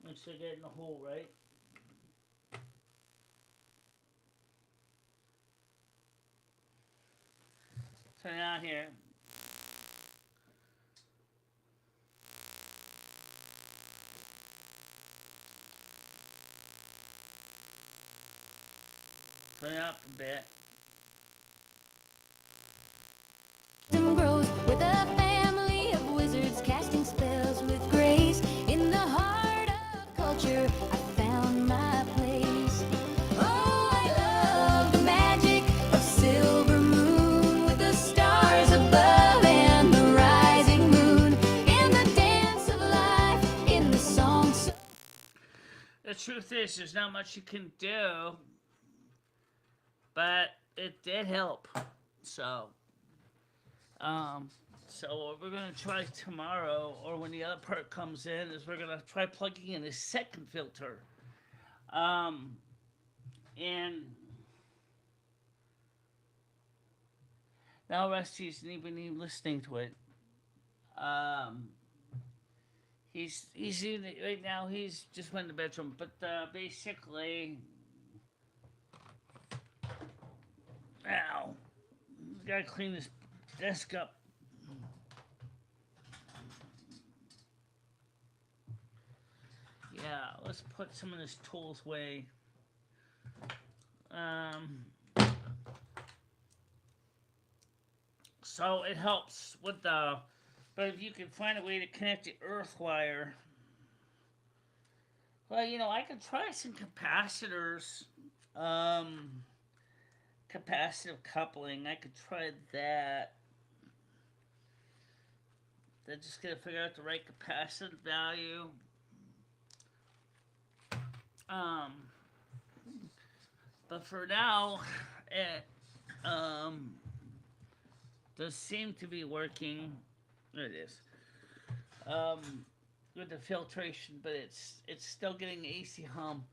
Make sure you get it in the hole right. So now here. Turn it up a bit. Grows with a family of wizards casting spells with grace. In the heart of culture, I found my place. Oh, I love the magic of silver moon with the stars above and the rising moon. In the dance of life, in the song. The truth is, there's not much you can do, but it did help. So what we're gonna try tomorrow, or when the other part comes in, is we're gonna try plugging in a second filter. And now Rusty's even listening to it. He's in it right now. He's just went in the bedroom, but basically, ow, gotta clean this desk up. Yeah, let's put some of this tools away. So it helps with the, but if you can find a way to connect the earth wire, well, you know, I could try some capacitors, capacitive coupling. I could try that. They're just gonna figure out the right capacitance value. But for now, it does seem to be working. There it is. With the filtration, but it's still getting AC hum.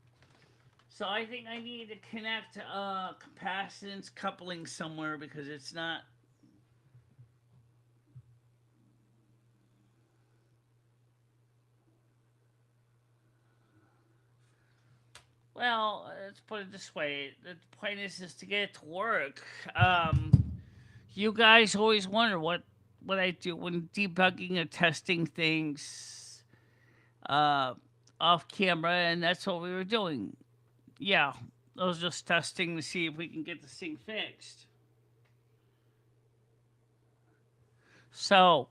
So I think I need to connect capacitance coupling somewhere because it's not. Well, let's put it this way. The point is to get it to work. You guys always wonder what I do when debugging or testing things off camera, and that's what we were doing. Yeah, I was just testing to see if we can get this thing fixed. So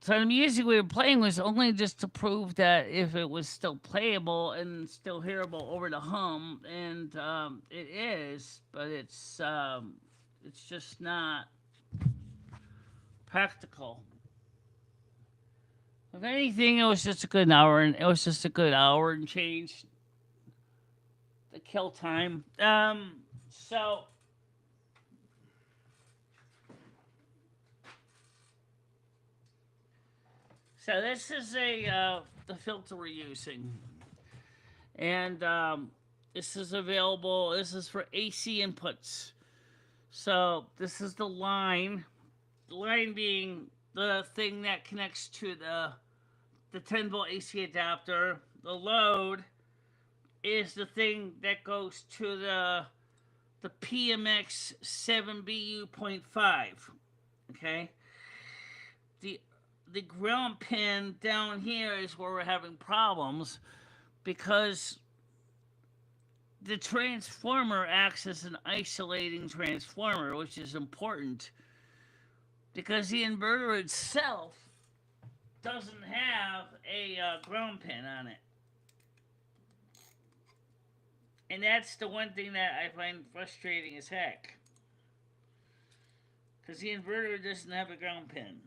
the music we were playing was only just to prove that if it was still playable and still hearable over the hum, and it is, but it's just not practical. If anything, it was just a good hour, and it was just a good hour and change. The kill time. So this is the filter we're using, and this is available. This is for AC inputs. So this is the line. The line being the thing that connects to the 10 volt AC adapter. The load is the thing that goes to the PMX 7BU.5. Okay. The ground pin down here is where we're having problems because the transformer acts as an isolating transformer, which is important because the inverter itself doesn't have a ground pin on it. And that's the one thing that I find frustrating as heck. Because the inverter doesn't have a ground pin.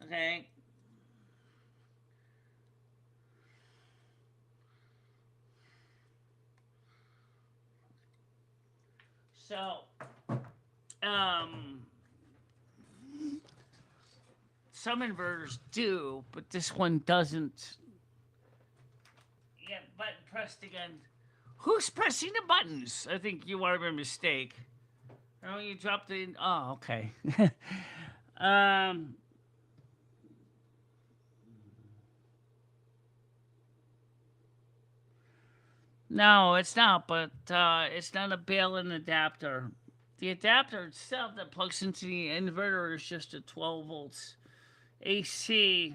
Okay? So, some inverters do, but this one doesn't. Yeah, button pressed again. Who's pressing the buttons? I think you are a mistake. Oh, you dropped it in. Oh, okay. No, it's not, but it's not a bail-in adapter. The adapter itself that plugs into the inverter is just a 12 volts AC.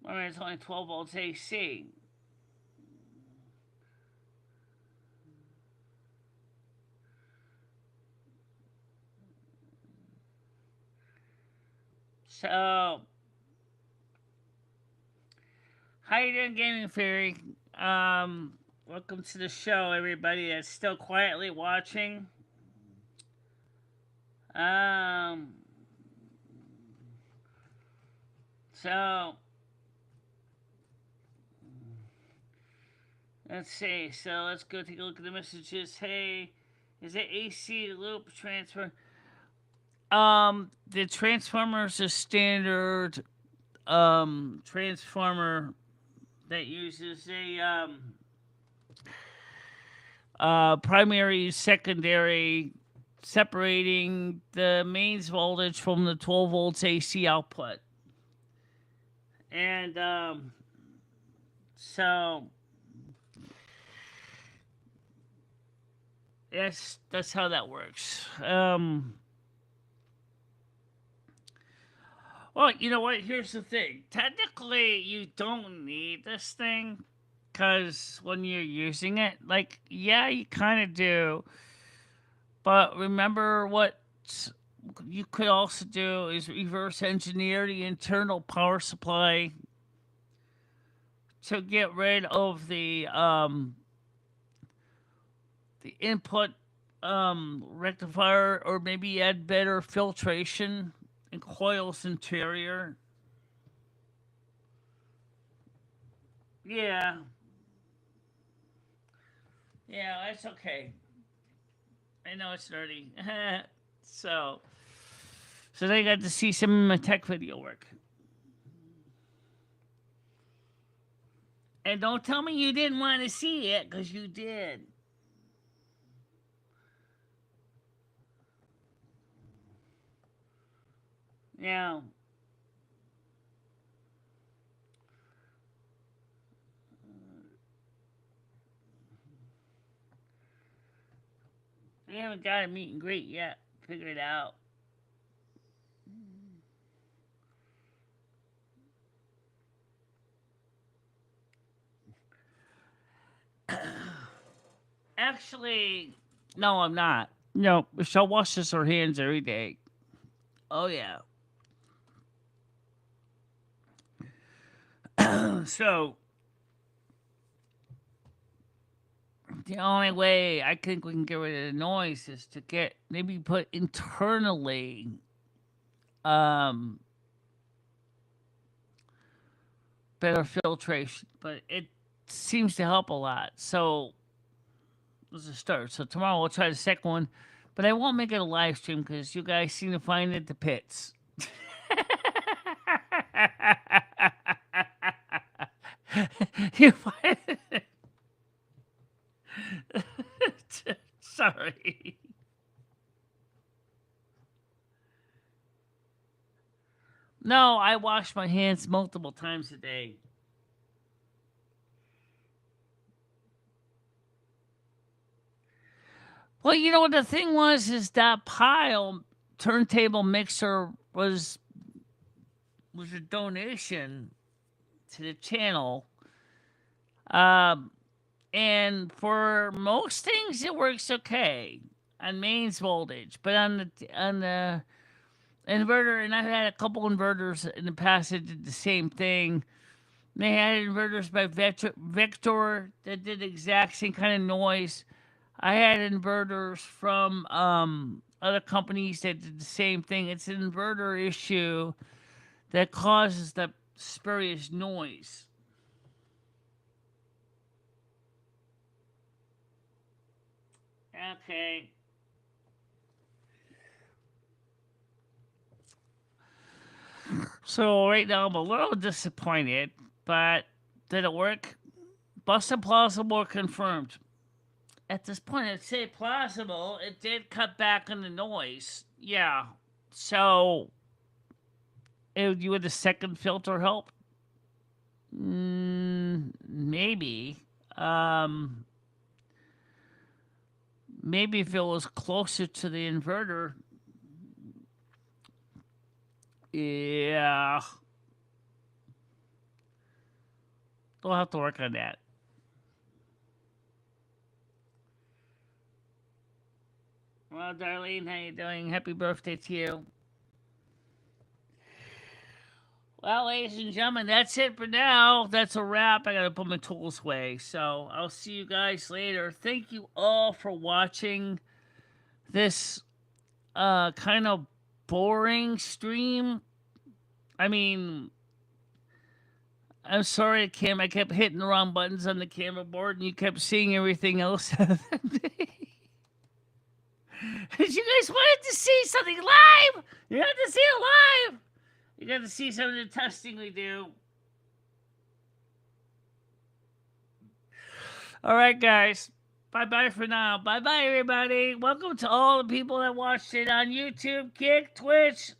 I mean, it's only 12 volts AC. So, how you doing, Gaming Theory? Welcome to the show, everybody that's still quietly watching. Um, so let's see. So let's go take a look at the messages. Hey, is it AC loop transfer? The transformer is a standard transformer that uses a primary, secondary, separating the mains voltage from the 12 volts AC output. And so that's how that works. Well, you know what? Here's the thing. Technically, you don't need this thing because when you're using it, like, yeah, you kind of do. But remember what you could also do is reverse engineer the internal power supply to get rid of the input rectifier, or maybe add better filtration in coils interior. Yeah. Yeah, that's okay. I know it's nerdy. so so they got to see some of my tech video work. And don't tell me you didn't want to see it, because you did. Yeah. We haven't got a meet and greet yet. Figure it out. Actually, no, I'm not. No, Michelle washes her hands every day. Oh, yeah. So, the only way I think we can get rid of the noise is to get maybe put internally better filtration, but it seems to help a lot. So let's just start. So tomorrow we'll try the second one, but I won't make it a live stream because you guys seem to find it the pits. You find it. Sorry. No, I wash my hands multiple times a day. Well, you know what the thing was is that Pyle turntable mixer was a donation to the channel. And for most things it works okay on mains voltage, but on the inverter, and I've had a couple inverters in the past that did the same thing. They had inverters by Victor that did the exact same kind of noise. I had inverters from other companies that did the same thing. It's an inverter issue that causes the spurious noise. Okay. So right now I'm a little disappointed, but did it work? Busted plausible confirmed. At this point, I'd say plausible. It did cut back on the noise. Yeah. So, would the second filter help? Maybe. Maybe if it was closer to the inverter. Yeah. We'll have to work on that. Well, Darlene, how you doing? Happy birthday to you. Well, ladies and gentlemen, that's it for now. That's a wrap. I gotta put my tools away. So I'll see you guys later. Thank you all for watching this kind of boring stream. I mean, I'm sorry, Kim. I kept hitting the wrong buttons on the camera board, and you kept seeing everything else. You guys wanted to see something live. You had to see it live. You got to see some of the testing we do. All right, guys. Bye-bye for now. Bye-bye, everybody. Welcome to all the people that watched it on YouTube, Kick, Twitch,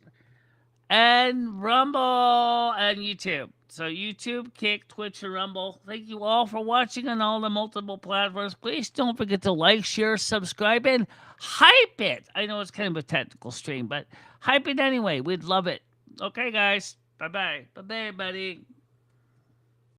and Rumble, and YouTube. So YouTube, Kick, Twitch, and Rumble. Thank you all for watching on all the multiple platforms. Please don't forget to like, share, subscribe, and hype it. I know it's kind of a technical stream, but hype it anyway. We'd love it. Okay, guys. Bye-bye. Bye-bye, everybody.